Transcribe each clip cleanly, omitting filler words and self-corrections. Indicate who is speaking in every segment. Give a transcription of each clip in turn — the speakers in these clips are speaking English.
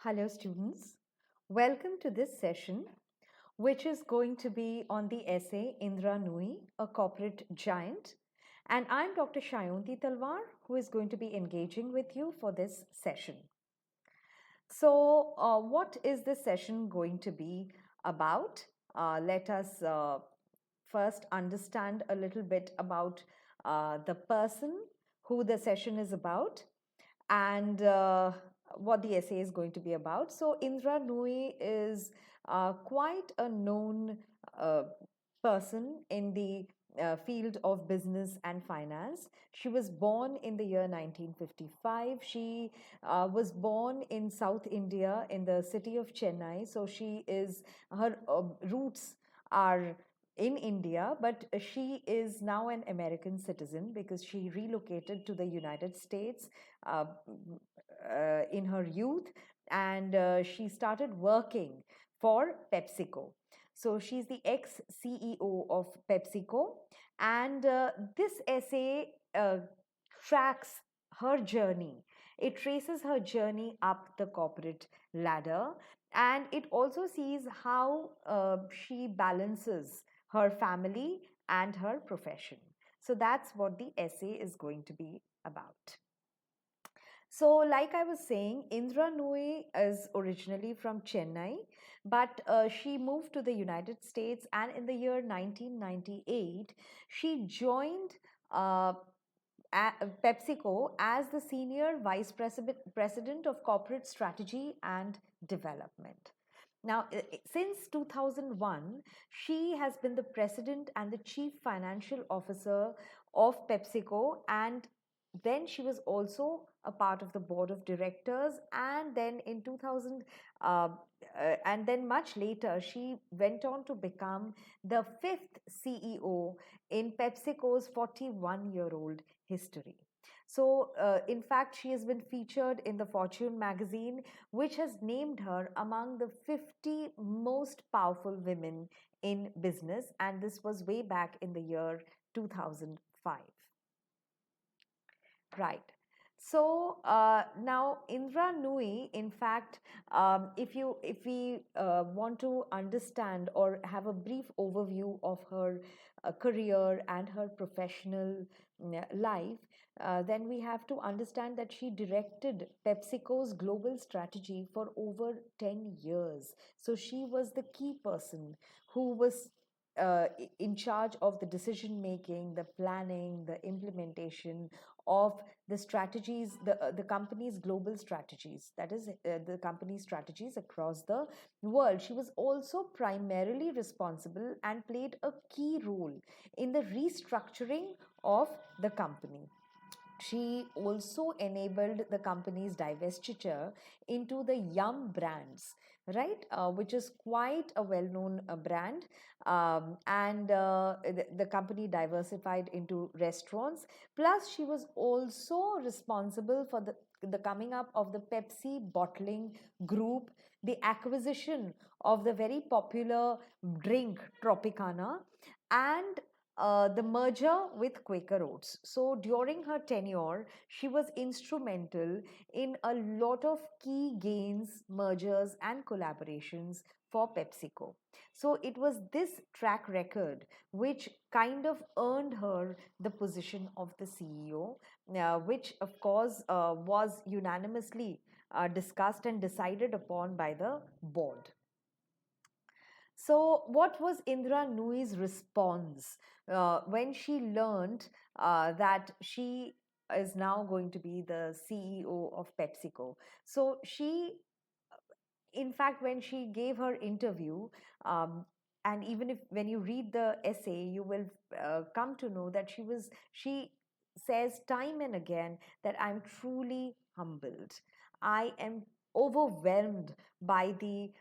Speaker 1: Hello, students. Welcome to this session, which is going to be on the essay Indra Nooyi, a corporate giant. And I'm Dr. Shyaonti Talwar, who is going to be engaging with you for this session. So, what is this session going to be about? Let us first understand a little bit about the person who the session is about and what the essay is going to be about. So, Indra Nooyi is quite a known uh, person in the field of business and finance. She was born in the year 1955. She was born in South India in the city of Chennai. So, her roots are in India, but she is now an American citizen because she relocated to the United States uh, in her youth, and she started working for PepsiCo. So she's the ex CEO of PepsiCo, and this essay tracks her journey. It traces her journey up the corporate ladder, and it also sees how she balances her family and her profession. So that's what the essay is going to be about. So, like I was saying, Indra Nooyi is originally from Chennai, but she moved to the United States, and in the year 1998, she joined uh, PepsiCo as the senior vice president of corporate strategy and development. Now, since 2001, she has been the president and the chief financial officer of PepsiCo, and then she was also a part of the board of directors. And then in 2000, and then much later, she went on to become the fifth CEO in PepsiCo's 41-year-old history. So, in fact, she has been featured in the Fortune magazine, which has named her among the 50 most powerful women in business. And this was way back in the year 2005. Right. So now Indra Nooyi, in fact, if we want to understand or have a brief overview of her career and her professional life, then we have to understand that she directed PepsiCo's global strategy for over 10 years. So she was the key person who was in charge of the decision making, the planning, the implementation of the strategies, the company's global strategies, that is, the company's strategies across the world. She was also primarily responsible and played a key role in the restructuring of the company. She also enabled the company's divestiture into the Yum brands, right? Which is quite a well known brand. And the company diversified into restaurants. Plus, she was also responsible for the coming up of the Pepsi bottling group, the acquisition of the very popular drink Tropicana, and the merger with Quaker Oats. So during her tenure, she was instrumental in a lot of key gains, mergers, and collaborations for PepsiCo. So it was this track record which kind of earned her the position of the CEO, which of course was unanimously discussed and decided upon by the board. So, what was Indra Nooyi's response when she learned that she is now going to be the CEO of PepsiCo? So, in fact, when she gave her interview, and even if when you read the essay, you will come to know that she says time and again that I'm truly humbled. I am overwhelmed by the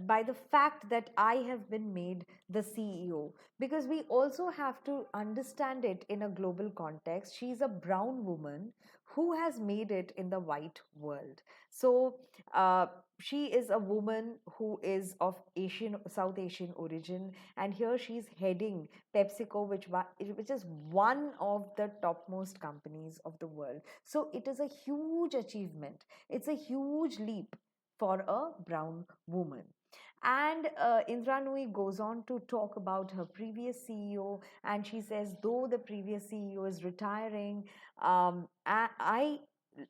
Speaker 1: by the fact that I have been made the CEO, because we also have to understand it in a global context. She's a brown woman who has made it in the white world. So uh, she is a woman who is of Asian, South Asian origin, and here she's heading PepsiCo, which is one of the topmost companies of the world. So it is a huge achievement. It's a huge leap for a brown woman. And Indra Nooyi goes on to talk about her previous CEO, and she says, though the previous CEO is retiring, I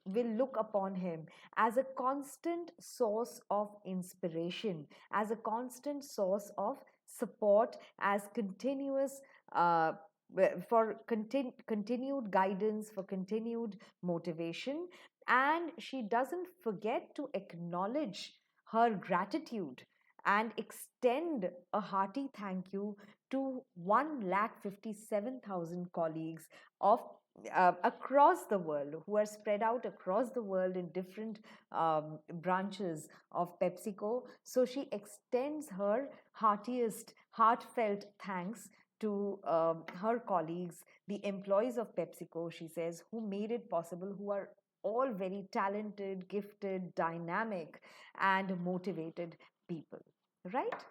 Speaker 1: will look upon him as a constant source of inspiration, as a constant source of support, as continuous. For continued guidance, for continued motivation. And she doesn't forget to acknowledge her gratitude and extend a hearty thank you to 1,57,000 colleagues of across the world, who are spread out across the world in different branches of PepsiCo. So she extends her heartiest, heartfelt thanks to her colleagues, the employees of PepsiCo, she says, who made it possible, who are all very talented, gifted, dynamic, and motivated people, right?